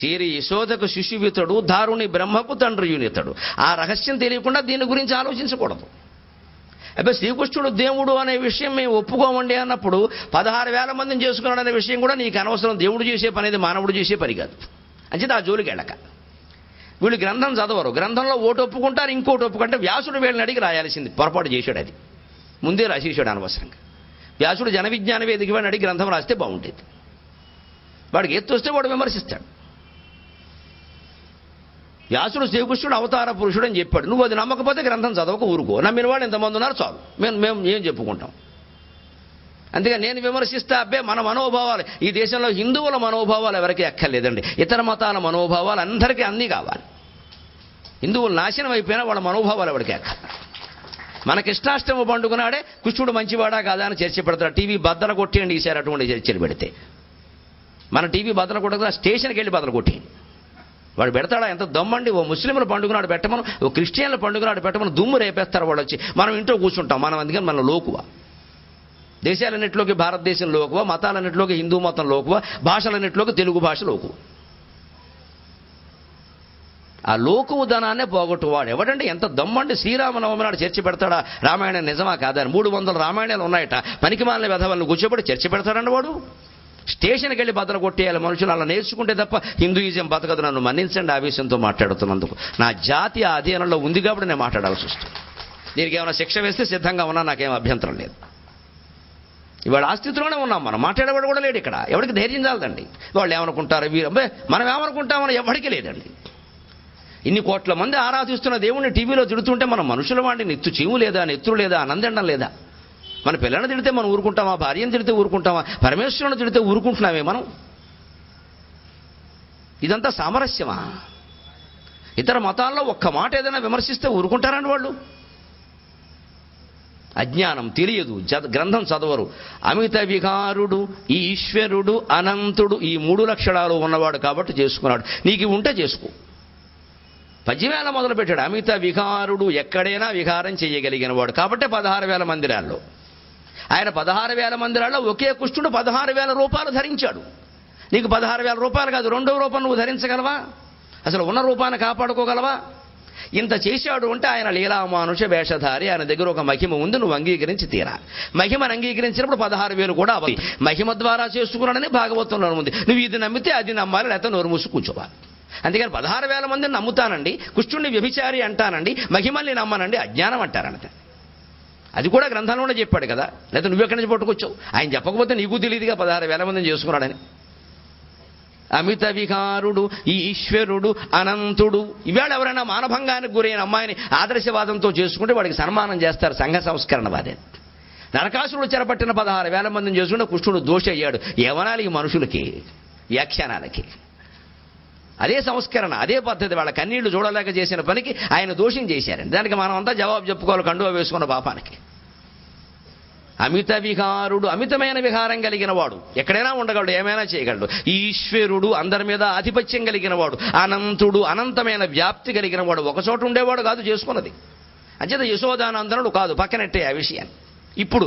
తీరి యశోదకు శిశువితడు, దారుని బ్రహ్మకు తండ్రియునితడు. ఆ రహస్యం తెలియకుండా దీని గురించి ఆలోచించకూడదు. అబ్బే శ్రీకృష్ణుడు దేవుడు అనే విషయం మేము ఒప్పుకోమండి అన్నప్పుడు 16,000 మందిని చేసుకున్నాడు అనే విషయం కూడా నీకు అనవసరం. దేవుడు చేసే పని అనేది మానవుడు చేసే పని కాదు. అంచేత ఆ జోలికి వెళ్ళక. వీళ్ళు గ్రంథం చదవరు, గ్రంథంలో ఓటు ఒప్పుకుంటారు, ఇంకోటి ఒప్పుకుంటే వ్యాసుడు వీళ్ళని అడిగి రాయాల్సింది. పొరపాటు చేశాడు, అది ముందే రాసేసాడు అనవసరంగా. వ్యాసుడు జన విజ్ఞాన వేదిక వాడిని అడిగి గ్రంథం రాస్తే బాగుంటుంది. వాడికి ఎత్తు వస్తే వాడు విమర్శిస్తాడు. వ్యాసుడు శ్రీకృష్ణుడు అవతార పురుషుడు అని చెప్పాడు. నువ్వు అది నమ్మకపోతే గ్రంథం చదవక ఊరుకో. నమ్మిన వాళ్ళు ఎంతమంది ఉన్నారు చాలు, మేము ఏం చెప్పుకుంటాం. అందుకే నేను విమర్శిస్తా. అబ్బే మన మనోభావాలు, ఈ దేశంలో హిందువుల మనోభావాలు ఎవరికీ అక్కర్లేదండి. ఇతర మతాల మనోభావాలు అందరికీ అన్నీ కావాలి. హిందువులు నాశనం అయిపోయినా వాళ్ళ మనోభావాలు ఎవరికి అక్కర్లేదు. మనకిష్టాష్టమ పండుగనాడే కృష్ణుడు మంచివాడా కాదా అని చర్చ పెడతారు. టీవీ బద్దలు కొట్టేయండి ఈసారి అటువంటి చర్చలు పెడితే. మన టీవీ బద్దలు కొట్టకుండా స్టేషన్కి వెళ్ళి బద్దలు కొట్టేయండి. వాడు పెడతాడా? ఎంత దమ్మండి. ఓ ముస్లింల పండుగ నాడు పెట్టమను, ఓ క్రిస్టియన్ల పండుగ నాడు పెట్టమను దుమ్ము రేపేస్తారు వాళ్ళు వచ్చి. మనం ఇంట్లో కూర్చుంటాం. మనం అందుకని మన లోకువ. దేశాలన్నింటిలోకి భారతదేశం లోకువ, మతాలన్నింటిలోకి హిందూ మతం లోకువ, భాషలన్నింటిలోకి తెలుగు భాష లోకువ. ఆ లోకువ ధనాన్నే పోగొట్టువాడు ఎవడండి? ఎంత దమ్మండి. శ్రీరామనవమి నాడు చర్చ పెడతాడా? రామాయణం నిజమా కాదా? 300 రామాయణాలు ఉన్నాయట. పనికిమాలిన వెధవలను కూర్చోబెట్టి చర్చ పెడతాడండి వాడు. స్టేషన్కి వెళ్ళి బద్దలు కొట్టేయాలి మనుషులు. అలా నేర్చుకుంటే తప్ప హిందూయిజం బతకదు. నన్ను మన్నించండి ఆవేశంతో మాట్లాడుతున్నందుకు. నా జాతి ఆ అధీనంలో ఉంది కాబట్టి నేను మాట్లాడాల్సి వస్తుంది. దీనికి ఏమైనా శిక్ష వేస్తే సిద్ధంగా ఉన్నా, నాకేం అభ్యంతరం లేదు. ఇవాళ ఆ స్థితిలోనే ఉన్నాం. మనం మాట్లాడేవాడు కూడా లేడు ఇక్కడ. ఎవరికి ధైర్యం చాలదండి. వాళ్ళు ఏమనుకుంటారు, వీరు మనం ఏమనుకుంటామని ఎవరికి లేదండి. ఇన్ని కోట్ల మంది ఆరాధిస్తున్న దేవుణ్ణి టీవీలో తిడుతుంటే మనం మనుషుల వాడిని నెత్తు చీము లేదా, నెత్తురు లేదా, ఆనందండం లేదా? మన పిల్లల్ని తిడితే మనం ఊరుకుంటామా? భార్యను తిడితే ఊరుకుంటామా? పరమేశ్వరుని తిడితే ఊరుకుంటున్నామే మనం? ఇదంతా సామరస్యమా? ఇతర మతాల్లో ఒక్క మాట ఏదైనా విమర్శిస్తే ఊరుకుంటారండి వాళ్ళు? అజ్ఞానం, తెలియదు, గ్రంథం చదవరు. అమిత వికారుడు, ఈశ్వరుడు, అనంతుడు, ఈ 3 లక్షణాలు ఉన్నవాడు కాబట్టి చేసుకున్నాడు. నీకు ఉంటే చేసుకో. పద్యమేళ మొదలుపెట్టాడు. అమిత వికారుడు, ఎక్కడైనా విహారం చేయగలిగిన వాడు కాబట్టి 16,000 మందిరాల్లో. ఆయన 16,000 మందిరాల్లో ఒకే కృష్ణుడు 16,000 రూపాయలు ధరించాడు. నీకు 16,000 రూపాయలు కాదు, 2వ రూపం నువ్వు ధరించగలవా? అసలు ఉన్న రూపాన్ని కాపాడుకోగలవా? ఇంత చేశాడు అంటే ఆయన లీలామానుష వేషధారి. ఆయన దగ్గర ఒక మహిమ ఉంది, నువ్వు అంగీకరించి తీరా. మహిమను అంగీకరించినప్పుడు 16,000 కూడా అవ్వాలి. మహిమ ద్వారా చేసుకున్నాడని భాగవతంలో ఉంది. నువ్వు ఇది నమ్మితే అది నమ్మాలి, లేకపోతే నోరు మూసి కూర్చోవాలి. అందుకని 16,000 మందిని నమ్ముతానండి, కృష్ణుడిని వ్యభిచారి అంటానండి, మహిమల్ని నమ్మనండి, అజ్ఞానం అంటారంట. అది కూడా గ్రంథంలోనే చెప్పాడు కదా. లేదా నువ్వెక్కడి నుంచి పట్టుకొచ్చావు? ఆయన చెప్పకపోతే నీకు తెలియదుగా 16,000 మందిని చేసుకున్నాడని. అమిత వికారుడు, ఈశ్వరుడు, అనంతుడు. ఇవాళ ఎవరైనా మానభంగానికి గురైన అమ్మాయిని ఆదర్శవాదంతో చేసుకుంటే వాడికి సన్మానం చేస్తారు సంఘ సంస్కరణవాదే. నరకాసురుడు చెరపట్టిన 16,000 మందిని చేసుకుంటే కృష్ణుడు దోషి అయ్యాడు. ఏమనాలి ఈ మనుషులకి, వ్యాఖ్యానాలకి? అదే సంస్కరణ, అదే పద్ధతి. వాళ్ళ కన్నీళ్లు చూడలేక చేసిన పనికి ఆయన దోషం చేశారండి. దానికి మనం అంతా జవాబు చెప్పుకోవాలి, కండువా వేసుకున్న పాపానికి. అమిత విహారుడు, అమితమైన విహారం కలిగిన వాడు, ఎక్కడైనా ఉండగలడు, ఏమైనా చేయగలడు. ఈశ్వరుడు, అందరి మీద ఆధిపత్యం కలిగిన వాడు. అనంతుడు, అనంతమైన వ్యాప్తి కలిగిన వాడు. ఒకచోట ఉండేవాడు కాదు చేసుకున్నది. అంచేత యశోదానందనుడు కాదు, పక్కనట్టే ఆ విషయాన్ని. ఇప్పుడు